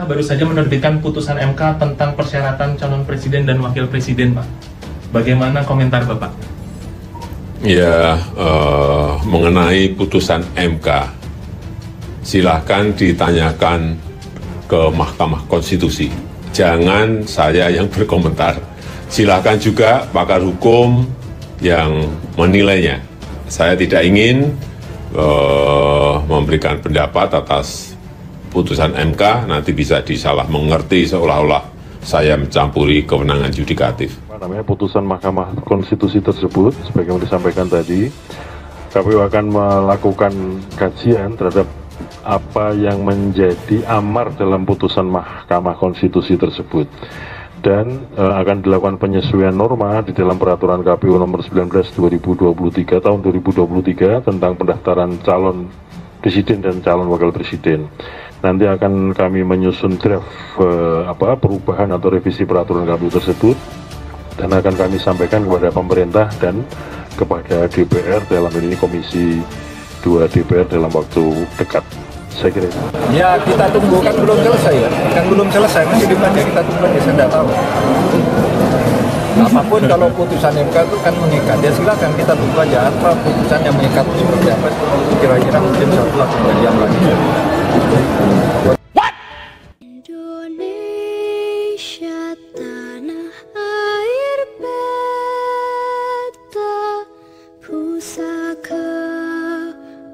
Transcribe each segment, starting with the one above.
Baru saja menerbitkan putusan MK tentang persyaratan calon presiden dan wakil presiden, Pak. Bagaimana komentar Bapak? Ya, mengenai putusan MK, silahkan ditanyakan ke Mahkamah Konstitusi. Jangan saya yang berkomentar. Silahkan juga pakar hukum yang menilainya. Saya tidak ingin memberikan pendapat atas putusan MK, nanti bisa disalah mengerti seolah-olah saya mencampuri kewenangan yudikatif. Putusan Mahkamah Konstitusi tersebut, sebagaimana disampaikan tadi, KPU akan melakukan kajian terhadap apa yang menjadi amar dalam putusan Mahkamah Konstitusi tersebut. Dan akan dilakukan penyesuaian norma di dalam peraturan KPU nomor 19 2023 tahun 2023 tentang pendaftaran calon presiden dan calon wakil presiden. Nanti akan kami menyusun draft perubahan atau revisi peraturan KPU tersebut dan akan kami sampaikan kepada pemerintah dan kepada DPR, dalam ini Komisi 2 DPR dalam waktu dekat. Saya kira itu. Ya kita tunggu, kan belum selesai ya, masih dibaca, kita tunggu aja, saya tidak tahu. Apapun kalau putusan MK itu kan mengikat, ya silakan kita tunggu aja apa putusan yang mengikat itu seperti apa. Kira-kira mungkin 1 jam lagi. Indonesia tanah air beta, pusaka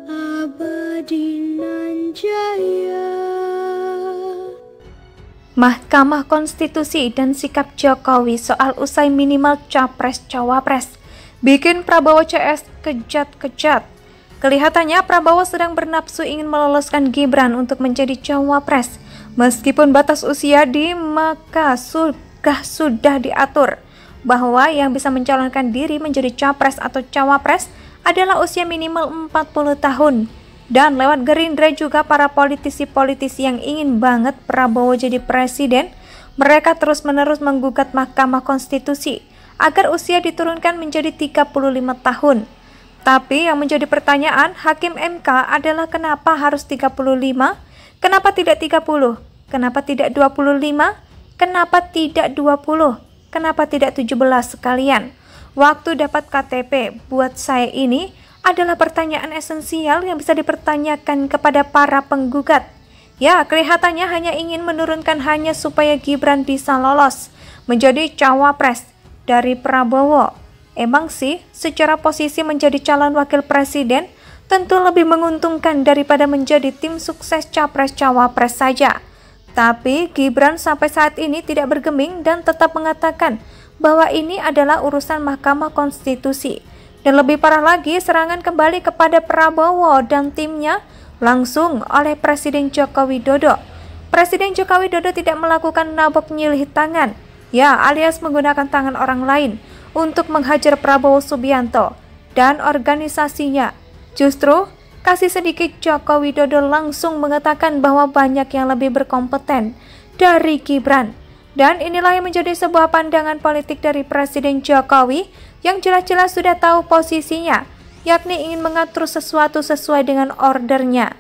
abadi nan jaya. Mahkamah Konstitusi dan sikap Jokowi soal usai minimal Capres-Cawapres bikin Prabowo CS kejat-kejat. Kelihatannya Prabowo sedang bernafsu ingin meloloskan Gibran untuk menjadi Cawapres. Meskipun batas usia di maka sudah diatur bahwa yang bisa mencalonkan diri menjadi Capres atau Cawapres adalah usia minimal 40 tahun. Dan lewat Gerindra juga para politisi-politisi yang ingin banget Prabowo jadi presiden, mereka terus-menerus menggugat Mahkamah Konstitusi agar usia diturunkan menjadi 35 tahun. Tapi yang menjadi pertanyaan Hakim MK adalah kenapa harus 35? Kenapa tidak 30? Kenapa tidak 25? Kenapa tidak 20? Kenapa tidak 17 sekalian? Waktu dapat KTP buat saya ini adalah pertanyaan esensial yang bisa dipertanyakan kepada para penggugat. Ya, kelihatannya hanya ingin menurunkan hanya supaya Gibran bisa lolos menjadi cawapres dari Prabowo. Emang sih, secara posisi menjadi calon wakil presiden tentu lebih menguntungkan daripada menjadi tim sukses capres-cawapres saja. Tapi Gibran sampai saat ini tidak bergeming dan tetap mengatakan bahwa ini adalah urusan Mahkamah Konstitusi. Dan lebih parah lagi, serangan kembali kepada Prabowo dan timnya langsung oleh Presiden Joko Widodo. Presiden Joko Widodo tidak melakukan nabok nyilih tangan, ya alias menggunakan tangan orang lain untuk menghajar Prabowo Subianto dan organisasinya. Justru, kasih sedikit Joko Widodo langsung mengatakan bahwa banyak yang lebih berkompeten dari Gibran. Dan inilah yang menjadi sebuah pandangan politik dari Presiden Jokowi yang jelas-jelas sudah tahu posisinya, yakni ingin mengatur sesuatu sesuai dengan ordernya,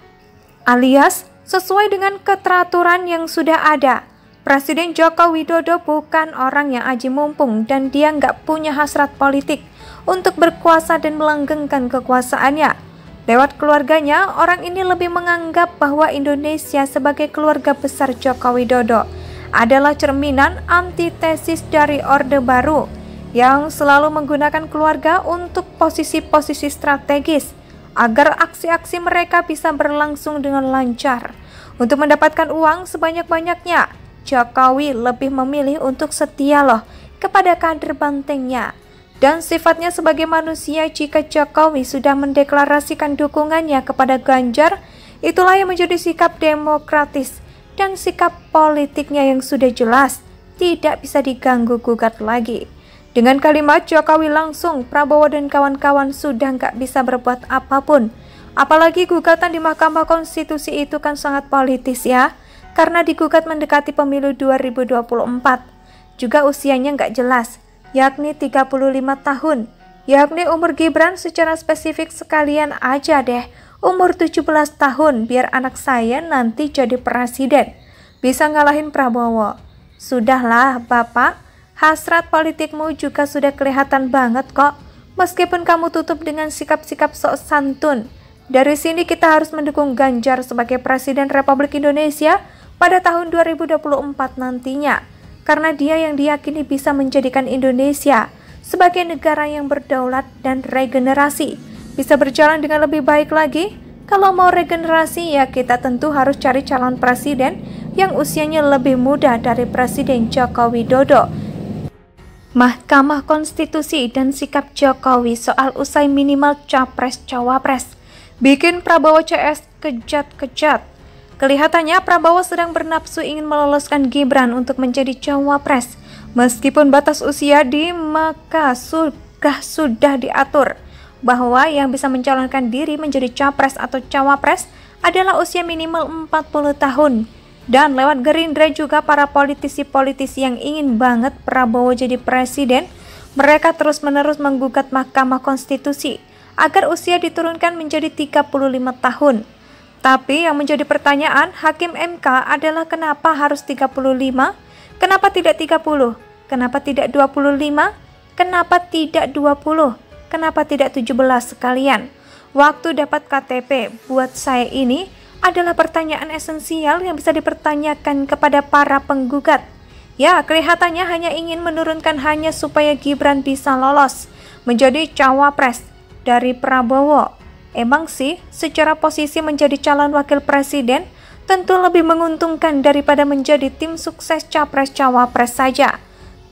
alias sesuai dengan keteraturan yang sudah ada. Presiden Joko Widodo bukan orang yang aji mumpung dan dia nggak punya hasrat politik untuk berkuasa dan melanggengkan kekuasaannya. Lewat keluarganya, orang ini lebih menganggap bahwa Indonesia sebagai keluarga besar Joko Widodo adalah cerminan antitesis dari Orde Baru yang selalu menggunakan keluarga untuk posisi-posisi strategis agar aksi-aksi mereka bisa berlangsung dengan lancar. Untuk mendapatkan uang sebanyak-banyaknya, Jokowi lebih memilih untuk setia loh kepada kader bantengnya. Dan sifatnya sebagai manusia, jika Jokowi sudah mendeklarasikan dukungannya kepada Ganjar, itulah yang menjadi sikap demokratis dan sikap politiknya yang sudah jelas, tidak bisa diganggu-gugat lagi. Dengan kalimat Jokowi langsung, Prabowo dan kawan-kawan sudah nggak bisa berbuat apapun. Apalagi gugatan di Mahkamah Konstitusi itu kan sangat politis ya, karena digugat mendekati pemilu 2024. Juga usianya nggak jelas, yakni 35 tahun. Yakni umur Gibran secara spesifik sekalian aja deh, umur 17 tahun biar anak saya nanti jadi presiden. bisa ngalahin Prabowo. Sudahlah Bapak, hasrat politikmu juga sudah kelihatan banget kok. Meskipun kamu tutup dengan sikap-sikap sok santun. Dari sini kita harus mendukung Ganjar sebagai Presiden Republik Indonesia pada tahun 2024 nantinya. Karena dia yang diyakini bisa menjadikan Indonesia sebagai negara yang berdaulat dan regenerasi. Bisa berjalan dengan lebih baik lagi. Kalau mau regenerasi ya kita tentu harus cari calon presiden yang usianya lebih muda dari Presiden Joko Widodo. Mahkamah Konstitusi dan sikap Jokowi soal usai minimal Capres-Cawapres bikin Prabowo CS kejat-kejat. Kelihatannya Prabowo sedang bernafsu ingin meloloskan Gibran untuk menjadi Cawapres. Meskipun batas usia di maka sudah diatur bahwa yang bisa mencalonkan diri menjadi Capres atau Cawapres adalah usia minimal 40 tahun. Dan lewat Gerindra juga para politisi-politisi yang ingin banget Prabowo jadi presiden, mereka terus-menerus menggugat Mahkamah Konstitusi agar usia diturunkan menjadi 35 tahun. Tapi yang menjadi pertanyaan Hakim MK adalah kenapa harus 35? Kenapa tidak 30? Kenapa tidak 25? Kenapa tidak 20? Kenapa tidak 17 sekalian? Waktu dapat KTP buat saya ini adalah pertanyaan esensial yang bisa dipertanyakan kepada para penggugat. Ya, kelihatannya hanya ingin menurunkan hanya supaya Gibran bisa lolos menjadi Cawapres dari Prabowo. Emang sih, secara posisi menjadi calon wakil presiden tentu lebih menguntungkan daripada menjadi tim sukses Capres-Cawapres saja.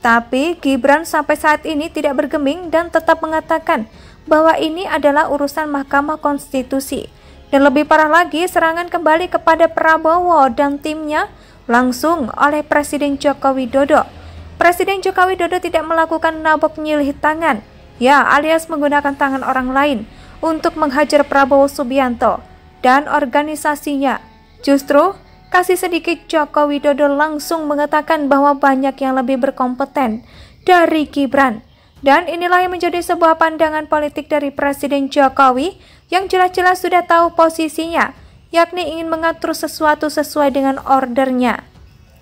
Tapi Gibran sampai saat ini tidak bergeming dan tetap mengatakan bahwa ini adalah urusan Mahkamah Konstitusi. Dan lebih parah lagi, serangan kembali kepada Prabowo dan timnya langsung oleh Presiden Joko Widodo. Presiden Joko Widodo tidak melakukan nabok nyilih tangan, ya alias menggunakan tangan orang lain untuk menghajar Prabowo Subianto dan organisasinya. Justru, kasih sedikit Joko Widodo langsung mengatakan bahwa banyak yang lebih berkompeten dari Gibran. Dan inilah yang menjadi sebuah pandangan politik dari Presiden Jokowi yang jelas-jelas sudah tahu posisinya, yakni ingin mengatur sesuatu sesuai dengan ordernya,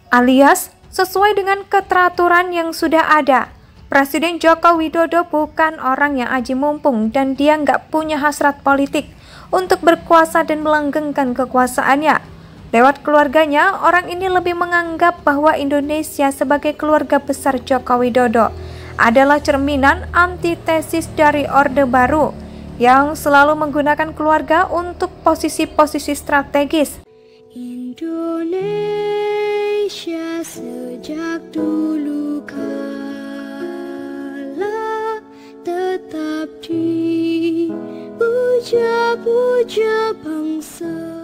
alias sesuai dengan keteraturan yang sudah ada. Presiden Joko Widodo bukan orang yang aji mumpung dan dia nggak punya hasrat politik untuk berkuasa dan melanggengkan kekuasaannya. Lewat keluarganya, orang ini lebih menganggap bahwa Indonesia sebagai keluarga besar Joko Widodo adalah cerminan antitesis dari Orde Baru yang selalu menggunakan keluarga untuk posisi-posisi strategis. Indonesia sejak dulu kala tetap dipuja-puja bangsa.